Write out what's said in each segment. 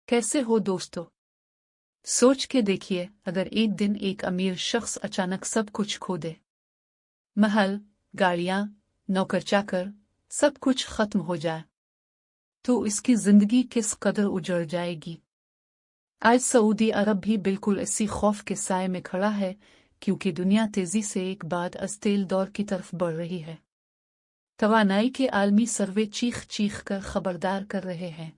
कैसे हो दोस्तों? सोच के देखिए, अगर एक दिन एक अमीर शख्स अचानक सब कुछ खो दे। महल, गाड़ियां, नौकर चाकर, सब कुछ खत्म हो जाए, तो इसकी जिंदगी किस कदर उजड़ जाएगी। आज सऊदी अरब भी बिल्कुल इसी खौफ के साए में खड़ा है, क्योंकि दुनिया तेजी से एक बाद अज तेल दौर की तरफ बढ़ रही है। तवानाई के आलमी सर्वे चीख चीख कर खबरदार कर रहे हैं।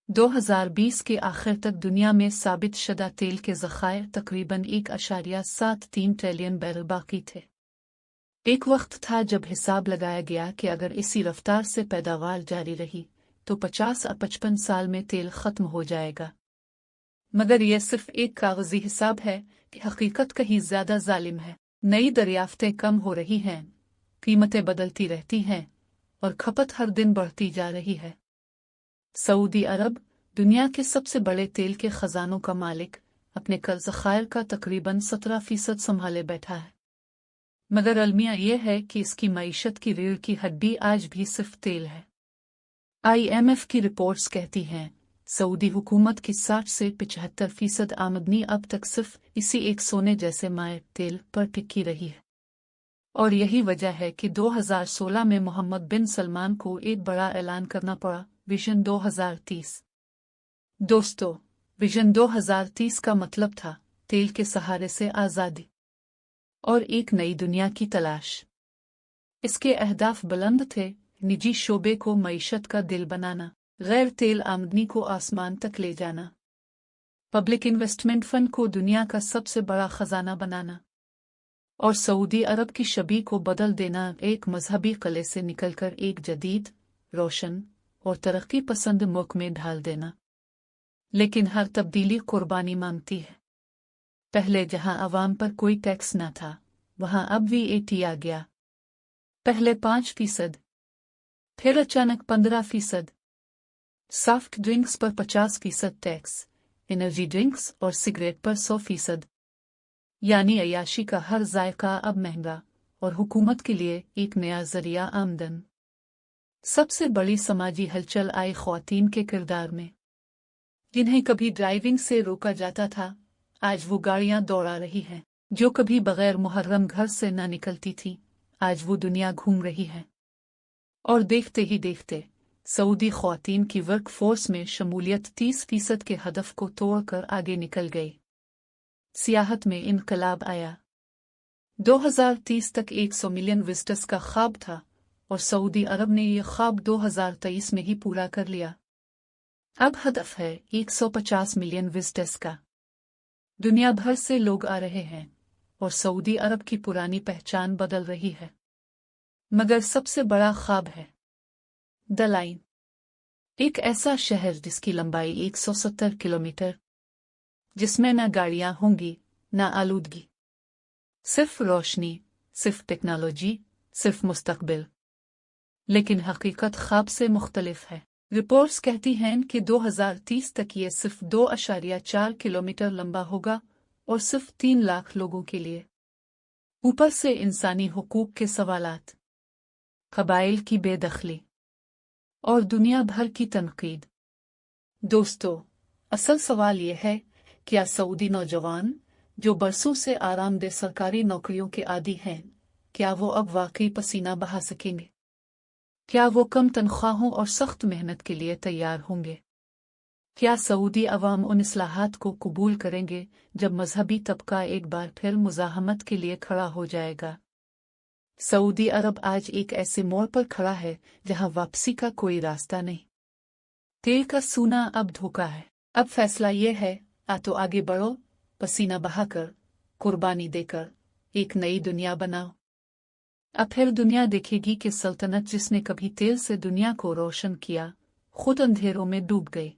2020 के आखिर तक दुनिया में साबित शुदा तेल के ज़खायर तकरीबन 1.73 ट्रिलियन बैरल बाकी थे। एक वक्त था जब हिसाब लगाया गया कि अगर इसी रफ्तार से पैदावार जारी रही तो 50 या 55 साल में तेल खत्म हो जाएगा। मगर यह सिर्फ एक कागजी हिसाब है कि हकीकत कहीं ज्यादा जालिम है। नई दरियाफ्तें कम हो रही हैं, कीमतें बदलती रहती हैं और खपत हर दिन बढ़ती जा रही है। सऊदी अरब, दुनिया के सबसे बड़े तेल के खजानों का मालिक, अपने कर ज़खायर का तकरीबन 17% संभाले बैठा है। मगर अलमिया यह है कि इसकी मईशत की रीढ़ की हड्डी आज भी सिर्फ तेल है। IMF की रिपोर्ट्स कहती हैं, सऊदी हुकूमत की 60 से 75% आमदनी अब तक सिर्फ इसी एक सोने जैसे माए तेल पर टिकी रही है। और यही वजह है कि 2016 में मोहम्मद बिन सलमान को एक बड़ा ऐलान करना पड़ा, विजन 2030। दोस्तों, विजन 2030 का मतलब था तेल के सहारे से आज़ादी और एक नई दुनिया की तलाश। इसके अहदाफ बुलंद थे: निजी शोबे को मईशत का दिल बनाना, गैर तेल आमदनी को आसमान तक ले जाना, पब्लिक इन्वेस्टमेंट फंड को दुनिया का सबसे बड़ा खजाना बनाना और सऊदी अरब की शबी को बदल देना, एक मजहबी किले से निकलकर एक जदीद, रोशन और तरक्की पसंद मुल्क में ढाल देना। लेकिन हर तब्दीली कुर्बानी मांगती है। पहले जहां अवाम पर कोई टैक्स न था, वहां अब VAT आ गया। पहले 5%, फिर अचानक 15%। सॉफ्ट ड्रिंक्स पर 50% टैक्स, एनर्जी ड्रिंक्स और सिगरेट पर 100%। यानी अय्याशी का हर जायका अब महंगा और हुकूमत के लिए एक नया जरिया आमदन। सबसे बड़ी समाजी हलचल आई ख्वातीन के किरदार में। जिन्हें कभी ड्राइविंग से रोका जाता था, आज वो गाड़ियां दौड़ा रही हैं। जो कभी बगैर मुहर्रम घर से न निकलती थी, आज वो दुनिया घूम रही है। और देखते ही देखते सऊदी ख्वातीन की वर्क फोर्स में शमूलियत 30% के हदफ को तोड़कर आगे निकल गई। सियाहत में इनकलाब आया। 2030 तक 100 मिलियन विजिटर्स का ख्वाब था और सऊदी अरब ने यह ख्वाब 2023 में ही पूरा कर लिया। अब हदफ है 150 मिलियन विजिटर्स का। दुनिया भर से लोग आ रहे हैं और सऊदी अरब की पुरानी पहचान बदल रही है। मगर सबसे बड़ा ख्वाब है द लाइन, एक ऐसा शहर जिसकी लंबाई 170 किलोमीटर, जिसमें न गाड़ियां होंगी न आलूदगी, सिर्फ रोशनी, सिर्फ टेक्नोलॉजी, सिर्फ मुस्तकबिल। लेकिन हकीकत ख्वाब से मुख्तलिफ है। रिपोर्ट्स कहती हैं कि 2030 तक ये सिर्फ 2.4 किलोमीटर लंबा होगा और सिर्फ 3 लाख लोगों के लिए। ऊपर से इंसानी हुकूक के सवालात, कबाइल की बेदखली और दुनिया भर की तनकीद। दोस्तों, असल सवाल यह है, क्या सऊदी नौजवान जो बरसों से आरामदेह सरकारी नौकरियों के आदी हैं, क्या वो अब वाकई पसीना बहा सकेंगे? क्या वो कम तनख्वाहों और सख्त मेहनत के लिए तैयार होंगे? क्या सऊदी अवाम उन इस्लाहात को कबूल करेंगे जब मजहबी तबका एक बार फिर मुज़ाहमत के लिए खड़ा हो जाएगा? सऊदी अरब आज एक ऐसे मोड़ पर खड़ा है जहां वापसी का कोई रास्ता नहीं। तेल का सूना अब धोखा है। अब फैसला यह है, आ तो आगे बढ़ो, पसीना बहाकर, कुर्बानी देकर एक नई दुनिया बनाओ। अब फिर दुनिया देखेगी कि सल्तनत जिसने कभी तेल से दुनिया को रोशन किया, खुद अंधेरों में डूब गई।